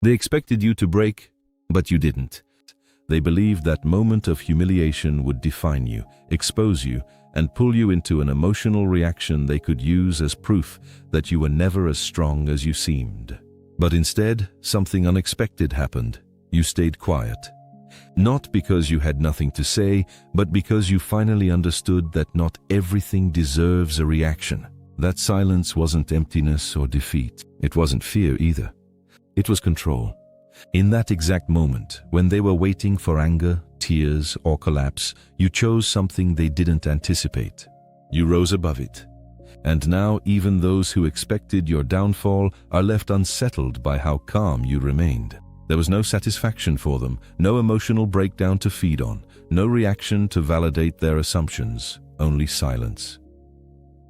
They expected you to break, but you didn't. They believed that moment of humiliation would define you, expose you, and pull you into an emotional reaction they could use as proof that you were never as strong as you seemed. But instead, something unexpected happened. You stayed quiet. Not because you had nothing to say, but because you finally understood that not everything deserves a reaction. That silence wasn't emptiness or defeat. It wasn't fear either. It was control. In that exact moment, when they were waiting for anger, tears, or collapse, you chose something they didn't anticipate. You rose above it. And now even those who expected your downfall are left unsettled by how calm you remained. There was no satisfaction for them, no emotional breakdown to feed on, no reaction to validate their assumptions, only silence.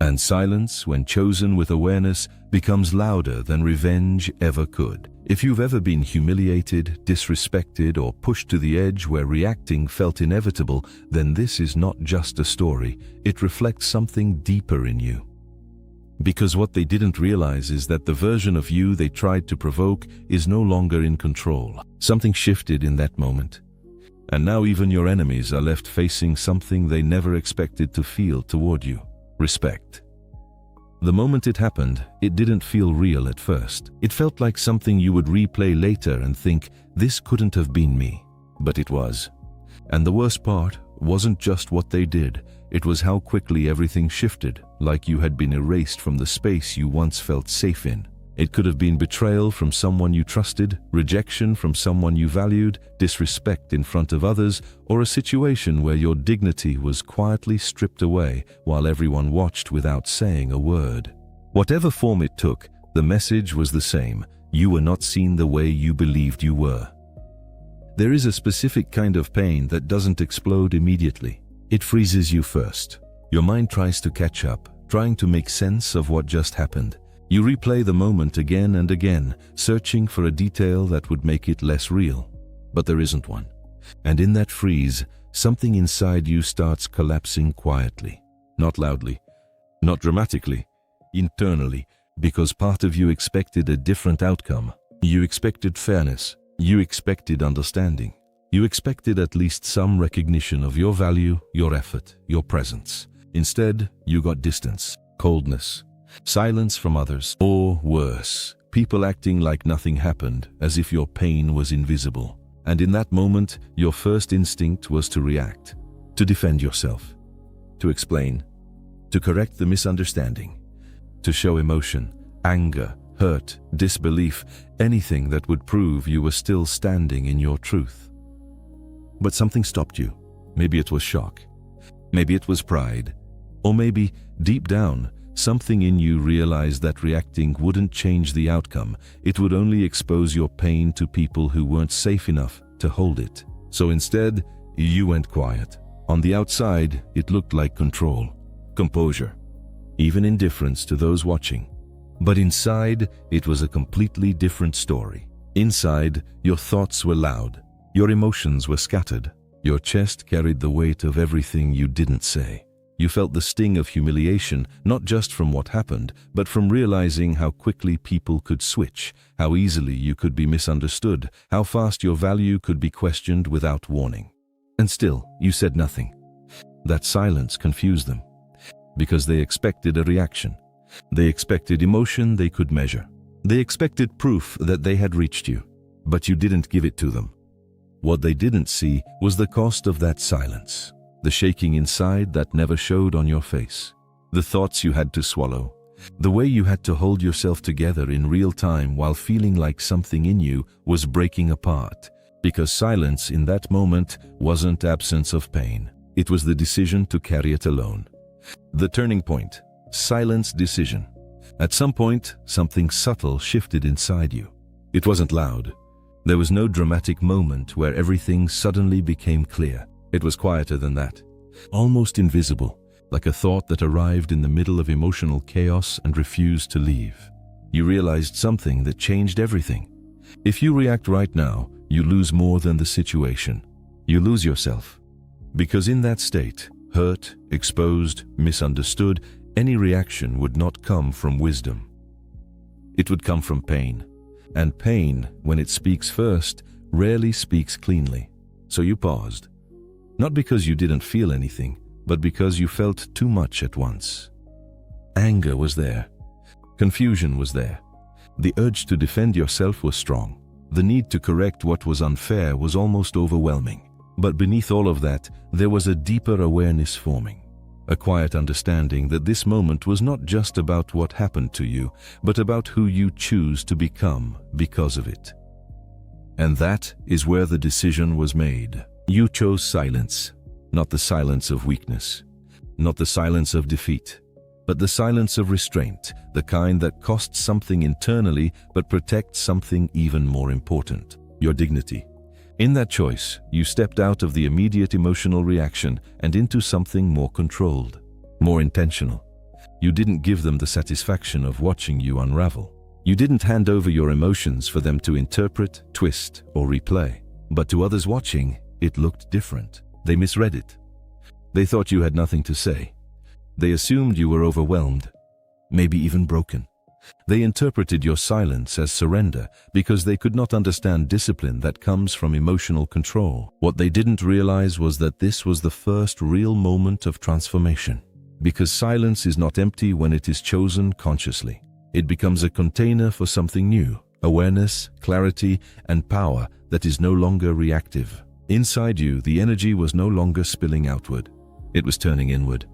And silence, when chosen with awareness, becomes louder than revenge ever could. If you've ever been humiliated, disrespected, or pushed to the edge where reacting felt inevitable, then this is not just a story, it reflects something deeper in you. Because what they didn't realize is that the version of you they tried to provoke is no longer in control. Something shifted in that moment. And now even your enemies are left facing something they never expected to feel toward you: respect. The moment it happened, it didn't feel real at first. It felt like something you would replay later and think, this couldn't have been me. But it was. And the worst part wasn't just what they did, it was how quickly everything shifted, like you had been erased from the space you once felt safe in. It could have been betrayal from someone you trusted, rejection from someone you valued, disrespect in front of others, or a situation where your dignity was quietly stripped away while everyone watched without saying a word. Whatever form it took, the message was the same: you were not seen the way you believed you were. There is a specific kind of pain that doesn't explode immediately. It freezes you first. Your mind tries to catch up, trying to make sense of what just happened. You replay the moment again and again, searching for a detail that would make it less real. But there isn't one. And in that freeze, something inside you starts collapsing quietly. Not loudly, not dramatically, internally, because part of you expected a different outcome. You expected fairness. You expected understanding. You expected at least some recognition of your value, your effort, your presence. Instead, you got distance, coldness, silence from others, or worse, people acting like nothing happened, as if your pain was invisible. And in that moment, your first instinct was to react, to defend yourself, to explain, to correct the misunderstanding, to show emotion, anger, hurt, disbelief, anything that would prove you were still standing in your truth. But something stopped you. Maybe it was shock. Maybe it was pride. Or maybe, deep down, something in you realized that reacting wouldn't change the outcome. It would only expose your pain to people who weren't safe enough to hold it. So instead, you went quiet. On the outside, it looked like control, composure, even indifference to those watching. But inside, it was a completely different story. Inside, your thoughts were loud. Your emotions were scattered. Your chest carried the weight of everything you didn't say. You felt the sting of humiliation, not just from what happened, but from realizing how quickly people could switch, how easily you could be misunderstood, how fast your value could be questioned without warning. And still, you said nothing. That silence confused them, because they expected a reaction. They expected emotion they could measure. They expected proof that they had reached you, but you didn't give it to them. What they didn't see was the cost of that silence, the shaking inside that never showed on your face, the thoughts you had to swallow, the way you had to hold yourself together in real time while feeling like something in you was breaking apart, because silence in that moment wasn't absence of pain. It was the decision to carry it alone. The turning point, silence decision. At some point, something subtle shifted inside you. It wasn't loud. There was no dramatic moment where everything suddenly became clear. It was quieter than that, almost invisible, like a thought that arrived in the middle of emotional chaos and refused to leave. You realized something that changed everything. If you react right now, you lose more than the situation. You lose yourself. Because in that state, hurt, exposed, misunderstood, any reaction would not come from wisdom. It would come from pain. and pain, when it speaks first, rarely speaks cleanly. So you paused. Not because you didn't feel anything, but because you felt too much at once. Anger was there. Confusion was there. The urge to defend yourself was strong. The need to correct what was unfair was almost overwhelming. But beneath all of that, there was a deeper awareness forming. A quiet understanding that this moment was not just about what happened to you, but about who you choose to become because of it. And that is where the decision was made. You chose silence, not the silence of weakness, not the silence of defeat, but the silence of restraint, the kind that costs something internally but protects something even more important, your dignity. In that choice, you stepped out of the immediate emotional reaction and into something more controlled, more intentional. You didn't give them the satisfaction of watching you unravel. You didn't hand over your emotions for them to interpret, twist, or replay. But to others watching, it looked different. They misread it. They thought you had nothing to say. They assumed you were overwhelmed, maybe even broken. They interpreted your silence as surrender because they could not understand discipline that comes from emotional control. What they didn't realize was that this was the first real moment of transformation. Because silence is not empty when it is chosen consciously. It becomes a container for something new, awareness, clarity, and power that is no longer reactive. Inside you, the energy was no longer spilling outward. It was turning inward.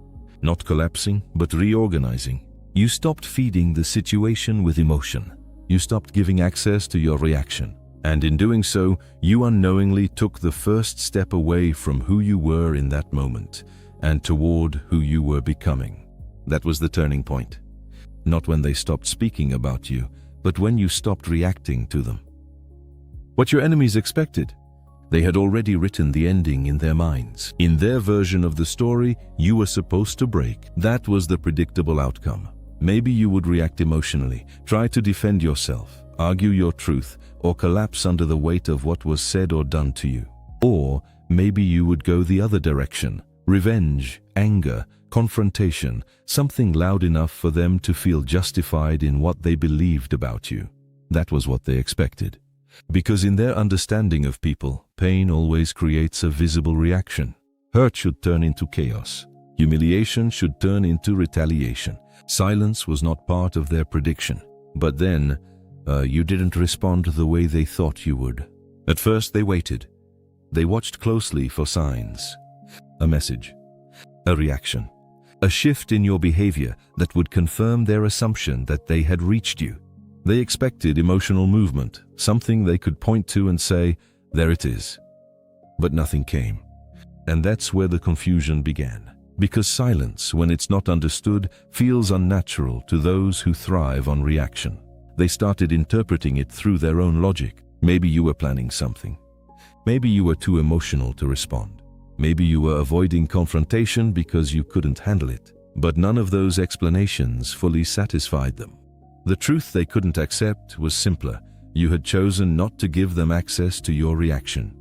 Not collapsing, but reorganizing. You stopped feeding the situation with emotion. You stopped giving access to your reaction. And in doing so, you unknowingly took the first step away from who you were in that moment and toward who you were becoming. That was the turning point. Not when they stopped speaking about you, but when you stopped reacting to them. What your enemies expected. They had already written the ending in their minds. In their version of the story, you were supposed to break. That was the predictable outcome. Maybe you would react emotionally, try to defend yourself, argue your truth, or collapse under the weight of what was said or done to you. Or maybe you would go the other direction. Revenge, anger, confrontation, something loud enough for them to feel justified in what they believed about you. That was what they expected. Because in their understanding of people, pain always creates a visible reaction. Hurt should turn into chaos. Humiliation should turn into retaliation. Silence was not part of their prediction. But then, you didn't respond the way they thought you would. At first they waited. They watched closely for signs. A message. A reaction. A shift in your behavior that would confirm their assumption that they had reached you. They expected emotional movement, something they could point to and say, there it is. But nothing came. And that's where the confusion began. Because silence, when it's not understood, feels unnatural to those who thrive on reaction. They started interpreting it through their own logic. Maybe you were planning something. Maybe you were too emotional to respond. Maybe you were avoiding confrontation because you couldn't handle it. But none of those explanations fully satisfied them. The truth they couldn't accept was simpler. You had chosen not to give them access to your reaction.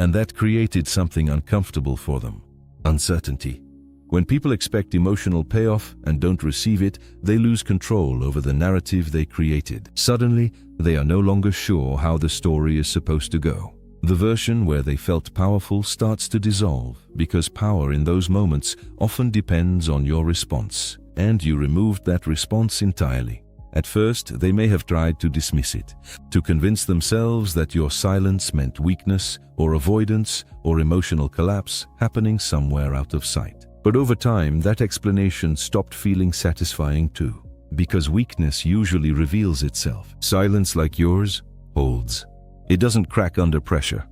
And that created something uncomfortable for them. Uncertainty. When people expect emotional payoff and don't receive it, they lose control over the narrative they created. Suddenly, they are no longer sure how the story is supposed to go. The version where they felt powerful starts to dissolve because power in those moments often depends on your response. And you removed that response entirely. At first, they may have tried to dismiss it, to convince themselves that your silence meant weakness or avoidance or emotional collapse happening somewhere out of sight. But over time, that explanation stopped feeling satisfying too, because weakness usually reveals itself. Silence like yours holds. It doesn't crack under pressure.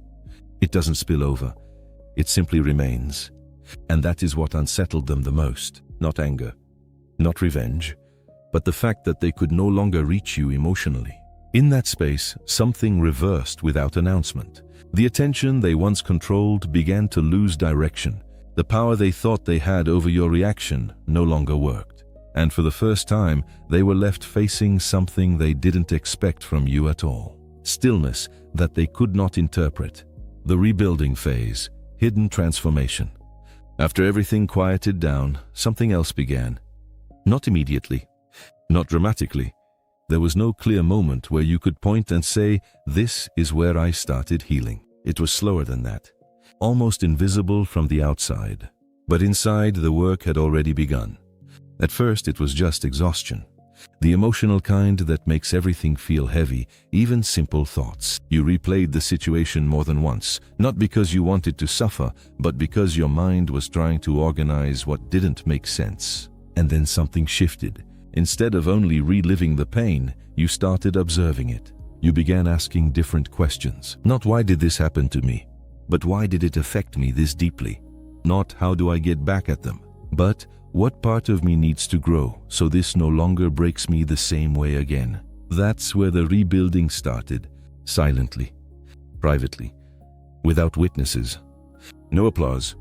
It doesn't spill over. It simply remains. And that is what unsettled them the most. Not anger, not revenge, but the fact that they could no longer reach you emotionally. In that space, something reversed without announcement. The attention they once controlled began to lose direction. The power they thought they had over your reaction no longer worked. And for the first time, they were left facing something they didn't expect from you at all. Stillness that they could not interpret. The rebuilding phase, hidden transformation. After everything quieted down, something else began. Not immediately, not dramatically, There was no clear moment where you could point and say, "This is where I started healing." It was slower than that, almost invisible from the outside. But inside, the work had already begun. At first, it was just exhaustion. The emotional kind that makes everything feel heavy, even simple thoughts. You replayed the situation more than once, not because you wanted to suffer, but because your mind was trying to organize what didn't make sense. And then something shifted. Instead of only reliving the pain, you started observing it. You began asking different questions. Not "Why did this happen to me?" but "Why did it affect me this deeply?" Not "How do I get back at them?" but "What part of me needs to grow so this no longer breaks me the same way again?" That's where the rebuilding started, silently, privately, without witnesses. No applause,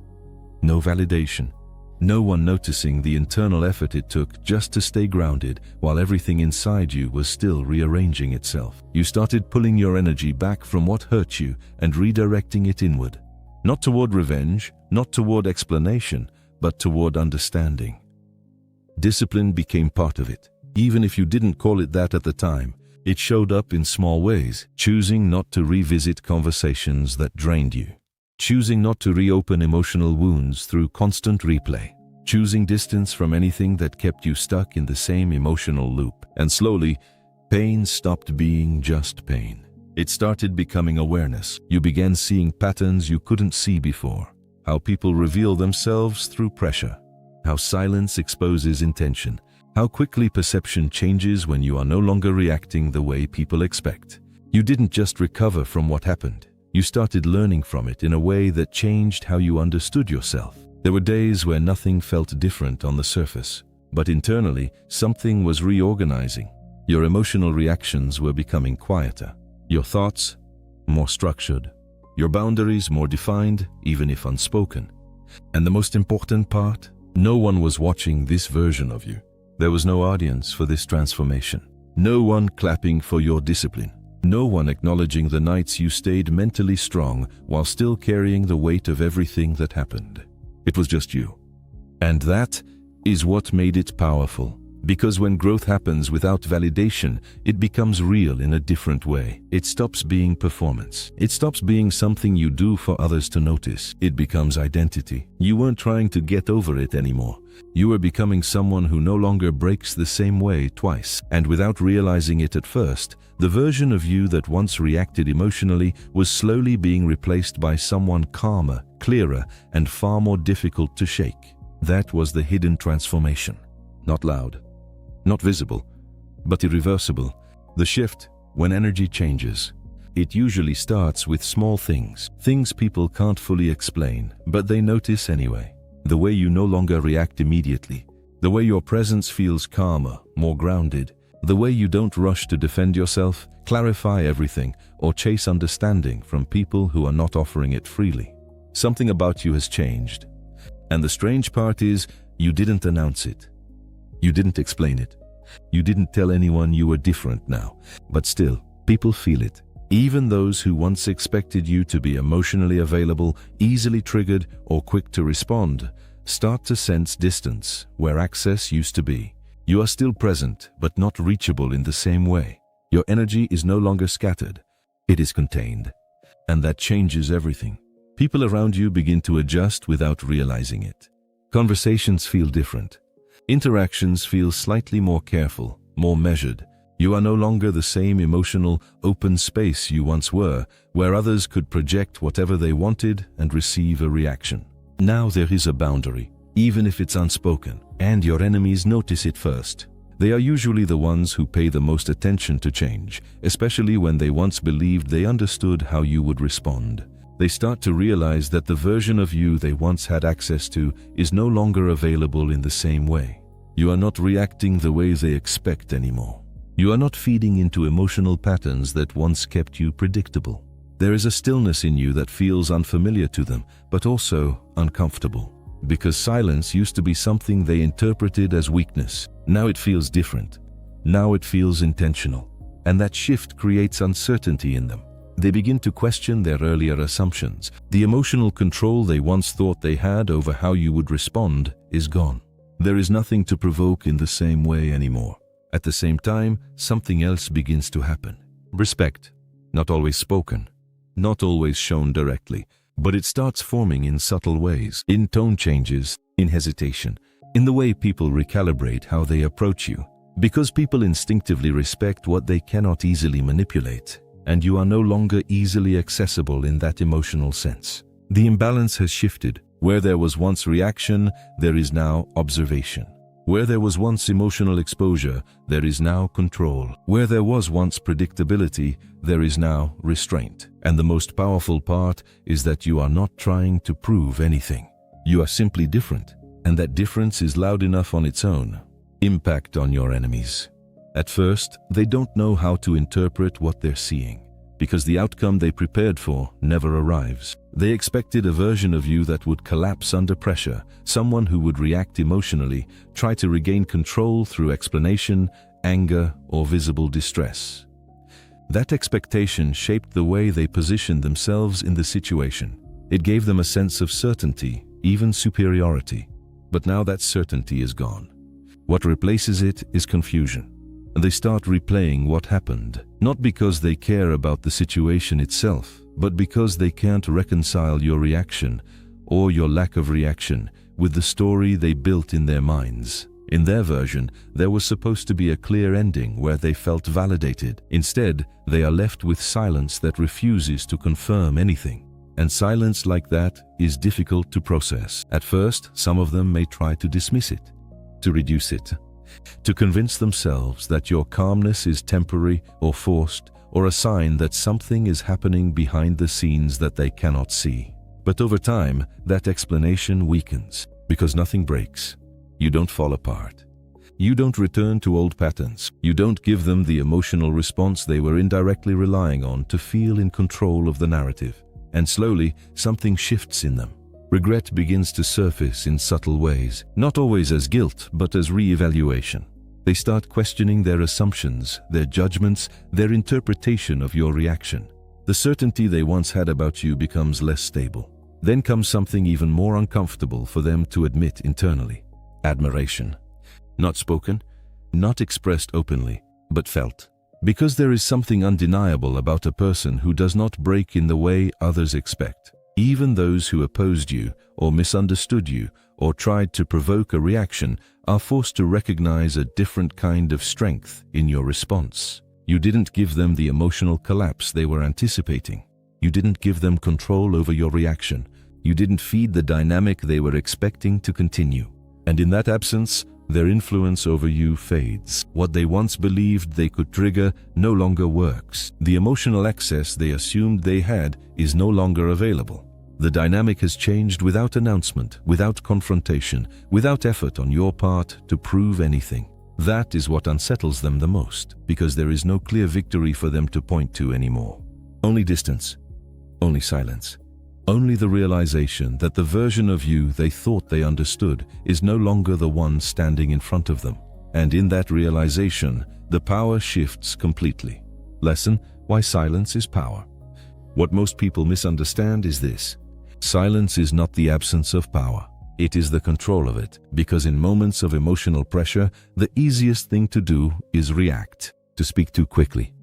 no validation, no one noticing the internal effort it took just to stay grounded while everything inside you was still rearranging itself. You started pulling your energy back from what hurt you and redirecting it inward. Not toward revenge, not toward explanation, but toward understanding. Discipline became part of it. Even if you didn't call it that at the time, it showed up in small ways. Choosing not to revisit conversations that drained you. Choosing not to reopen emotional wounds through constant replay. Choosing distance from anything that kept you stuck in the same emotional loop. And slowly, pain stopped being just pain. It started becoming awareness. You began seeing patterns you couldn't see before. How people reveal themselves through pressure. How silence exposes intention. How quickly perception changes when you are no longer reacting the way people expect. You didn't just recover from what happened. You started learning from it in a way that changed how you understood yourself. There were days where nothing felt different on the surface, but internally, something was reorganizing. Your emotional reactions were becoming quieter. Your thoughts, more structured. Your boundaries more defined, even if unspoken. And the most important part, no one was watching this version of you. There was no audience for this transformation. No one clapping for your discipline. No one acknowledging the nights you stayed mentally strong while still carrying the weight of everything that happened. It was just you. And that is what made it powerful. Because when growth happens without validation, it becomes real in a different way. It stops being performance. It stops being something you do for others to notice. It becomes identity. You weren't trying to get over it anymore. You were becoming someone who no longer breaks the same way twice. And without realizing it at first, the version of you that once reacted emotionally was slowly being replaced by someone calmer, clearer, and far more difficult to shake. That was the hidden transformation. Not loud. Not visible, but irreversible. The shift, when energy changes, it usually starts with small things people can't fully explain, but they notice anyway. The way you no longer react immediately, the way your presence feels calmer, more grounded, the way you don't rush to defend yourself, clarify everything, or chase understanding from people who are not offering it freely. Something about you has changed. And the strange part is, you didn't announce it. You didn't explain it. You didn't tell anyone you were different now. But still, people feel it. Even those who once expected you to be emotionally available, easily triggered, or quick to respond, start to sense distance where access used to be. You are still present, but not reachable in the same way. Your energy is no longer scattered. It is contained. And that changes everything. People around you begin to adjust without realizing it. Conversations feel different. Interactions feel slightly more careful, more measured. You are no longer the same emotional, open space you once were, where others could project whatever they wanted and receive a reaction. Now there is a boundary, even if it's unspoken, and your enemies notice it first. They are usually the ones who pay the most attention to change, especially when they once believed they understood how you would respond. They start to realize that the version of you they once had access to is no longer available in the same way. You are not reacting the way they expect anymore. You are not feeding into emotional patterns that once kept you predictable. There is a stillness in you that feels unfamiliar to them, but also uncomfortable. Because silence used to be something they interpreted as weakness. Now it feels different. Now it feels intentional. And that shift creates uncertainty in them. They begin to question their earlier assumptions. The emotional control they once thought they had over how you would respond is gone. There is nothing to provoke in the same way anymore. At the same time, something else begins to happen. Respect, not always spoken, not always shown directly, but it starts forming in subtle ways, in tone changes, in hesitation, in the way people recalibrate how they approach you. Because people instinctively respect what they cannot easily manipulate, and you are no longer easily accessible in that emotional sense. The imbalance has shifted. Where there was once reaction, there is now observation. Where there was once emotional exposure, there is now control. Where there was once predictability, there is now restraint. And the most powerful part is that you are not trying to prove anything. You are simply different, and that difference is loud enough on its own. Impact on your enemies. At first, they don't know how to interpret what they're seeing, because the outcome they prepared for never arrives. They expected a version of you that would collapse under pressure, someone who would react emotionally, try to regain control through explanation, anger, or visible distress. That expectation shaped the way they positioned themselves in the situation. It gave them a sense of certainty, even superiority. But now that certainty is gone. What replaces it is confusion. And they start replaying what happened, not because they care about the situation itself, but because they can't reconcile your reaction, or your lack of reaction, with the story they built in their minds. In their version, there was supposed to be a clear ending where they felt validated. Instead, they are left with silence that refuses to confirm anything. And silence like that is difficult to process. At first, some of them may try to dismiss it, to reduce it, to convince themselves that your calmness is temporary or forced, or a sign that something is happening behind the scenes that they cannot see. But over time, that explanation weakens, because nothing breaks. You don't fall apart. You don't return to old patterns. You don't give them the emotional response they were indirectly relying on to feel in control of the narrative. And slowly, something shifts in them. Regret begins to surface in subtle ways, not always as guilt, but as re-evaluation. They start questioning their assumptions, their judgments, their interpretation of your reaction. The certainty they once had about you becomes less stable. Then comes something even more uncomfortable for them to admit internally. Admiration. Not spoken, not expressed openly, but felt. Because there is something undeniable about a person who does not break in the way others expect. Even those who opposed you, or misunderstood you, or tried to provoke a reaction are forced to recognize a different kind of strength in your response. You didn't give them the emotional collapse they were anticipating. You didn't give them control over your reaction. You didn't feed the dynamic they were expecting to continue. And in that absence, their influence over you fades. What they once believed they could trigger no longer works. The emotional access they assumed they had is no longer available. The dynamic has changed without announcement, without confrontation, without effort on your part to prove anything. That is what unsettles them the most, because there is no clear victory for them to point to anymore. Only distance, only silence, only the realization that the version of you they thought they understood is no longer the one standing in front of them. And in that realization, the power shifts completely. Lesson: why silence is power. What most people misunderstand is this. Silence is not the absence of power. It is the control of it, because in moments of emotional pressure, the easiest thing to do is react, to speak too quickly,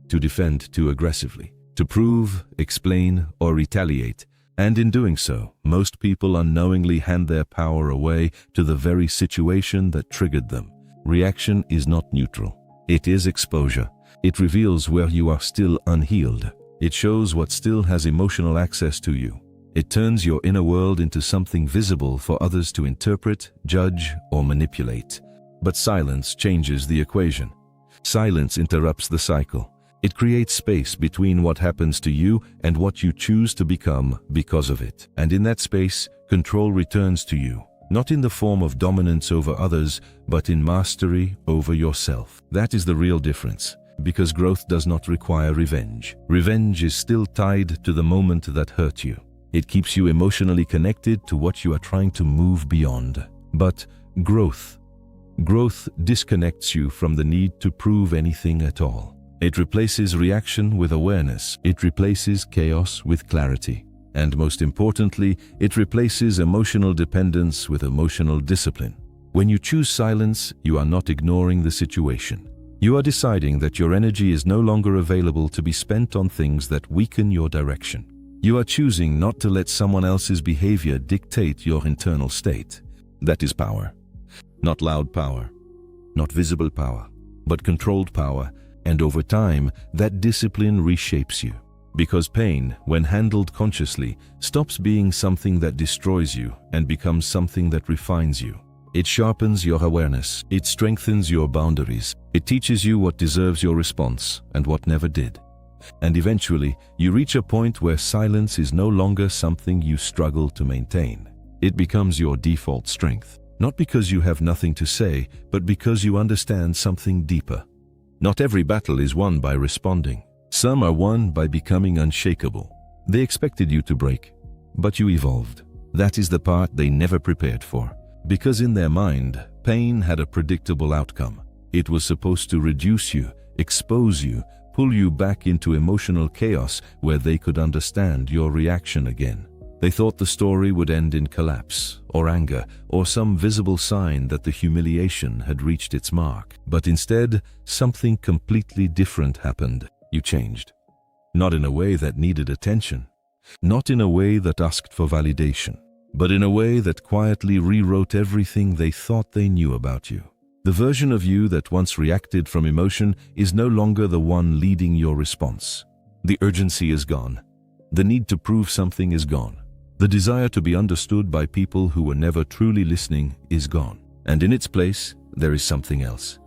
to defend too aggressively, to prove, explain, or retaliate. And in doing so, most people unknowingly hand their power away to the very situation that triggered them. Reaction is not neutral. It is exposure. It reveals where you are still unhealed. It shows what still has emotional access to you. It turns your inner world into something visible for others to interpret, judge, or manipulate. But silence changes the equation. Silence interrupts the cycle. It creates space between what happens to you and what you choose to become because of it. And in that space, control returns to you, not in the form of dominance over others, but in mastery over yourself. That is the real difference. Because growth does not require revenge. Revenge is still tied to the moment that hurt you. It keeps you emotionally connected to what you are trying to move beyond. But growth disconnects you from the need to prove anything at all. It replaces reaction with awareness. It replaces chaos with clarity. And most importantly, it replaces emotional dependence with emotional discipline. When you choose silence, you are not ignoring the situation. You are deciding that your energy is no longer available to be spent on things that weaken your direction. You are choosing not to let someone else's behavior dictate your internal state. That is power. Not loud power, not visible power, but controlled power, and over time, that discipline reshapes you. Because pain, when handled consciously, stops being something that destroys you and becomes something that refines you. It sharpens your awareness, it strengthens your boundaries, it teaches you what deserves your response and what never did. And eventually, you reach a point where silence is no longer something you struggle to maintain. It becomes your default strength, not because you have nothing to say, but because you understand something deeper. Not every battle is won by responding. Some are won by becoming unshakable. They expected you to break, but you evolved. That is the part they never prepared for. Because in their mind, pain had a predictable outcome. It was supposed to reduce you, expose you, pull you back into emotional chaos where they could understand your reaction again. They thought the story would end in collapse, or anger, or some visible sign that the humiliation had reached its mark. But instead, something completely different happened. You changed. Not in a way that needed attention. Not in a way that asked for validation. But in a way that quietly rewrote everything they thought they knew about you. The version of you that once reacted from emotion is no longer the one leading your response. The urgency is gone. The need to prove something is gone. The desire to be understood by people who were never truly listening is gone. And in its place, there is something else.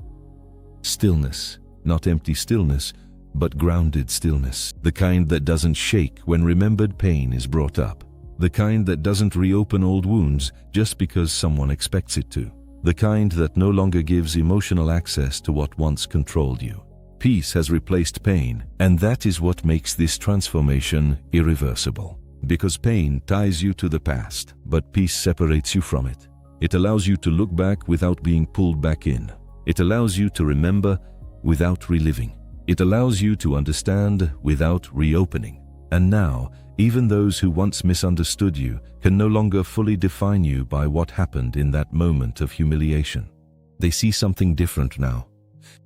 Stillness. Not empty stillness, but grounded stillness. The kind that doesn't shake when remembered pain is brought up. The kind that doesn't reopen old wounds just because someone expects it to. The kind that no longer gives emotional access to what once controlled you. Peace has replaced pain, and that is what makes this transformation irreversible. Because pain ties you to the past, but peace separates you from it. It allows you to look back without being pulled back in. It allows you to remember without reliving. It allows you to understand without reopening. And now, even those who once misunderstood you can no longer fully define you by what happened in that moment of humiliation. They see something different now.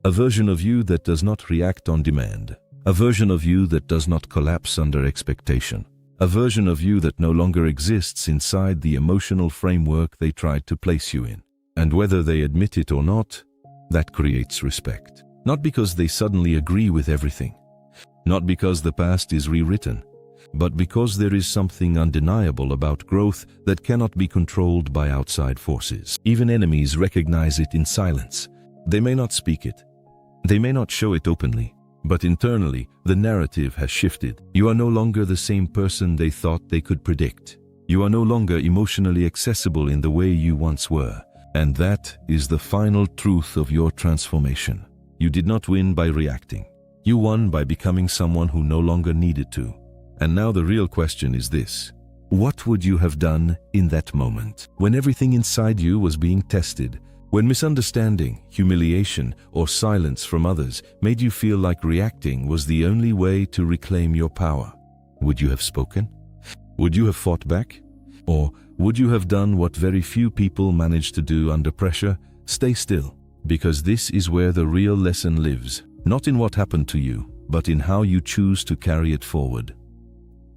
A version of you that does not react on demand. A version of you that does not collapse under expectation. A version of you that no longer exists inside the emotional framework they tried to place you in. And whether they admit it or not, that creates respect. Not because they suddenly agree with everything. Not because the past is rewritten. But because there is something undeniable about growth that cannot be controlled by outside forces. Even enemies recognize it in silence. They may not speak it. They may not show it openly. But internally, the narrative has shifted. You are no longer the same person they thought they could predict. You are no longer emotionally accessible in the way you once were. And that is the final truth of your transformation. You did not win by reacting. You won by becoming someone who no longer needed to. And now the real question is this. What would you have done in that moment, when everything inside you was being tested, when misunderstanding, humiliation, or silence from others made you feel like reacting was the only way to reclaim your power? Would you have spoken? Would you have fought back? Or would you have done what very few people manage to do under pressure? Stay still, because this is where the real lesson lives, not in what happened to you, but in how you choose to carry it forward.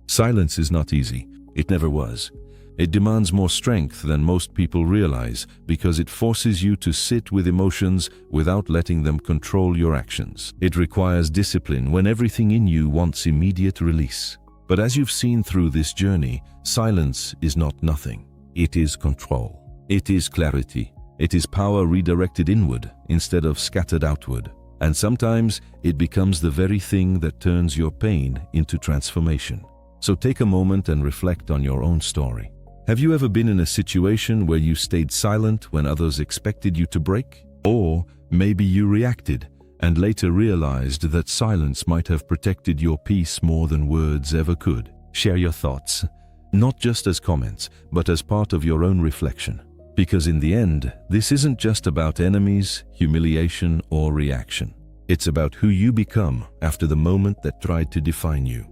Silence is not easy. It never was. It demands more strength than most people realize because it forces you to sit with emotions without letting them control your actions. It requires discipline when everything in you wants immediate release. But as you've seen through this journey, silence is not nothing. It is control. It is clarity. It is power redirected inward instead of scattered outward. And sometimes it becomes the very thing that turns your pain into transformation. So take a moment and reflect on your own story. Have you ever been in a situation where you stayed silent when others expected you to break? Or maybe you reacted and later realized that silence might have protected your peace more than words ever could. Share your thoughts, not just as comments, but as part of your own reflection. Because in the end, this isn't just about enemies, humiliation, or reaction. It's about who you become after the moment that tried to define you.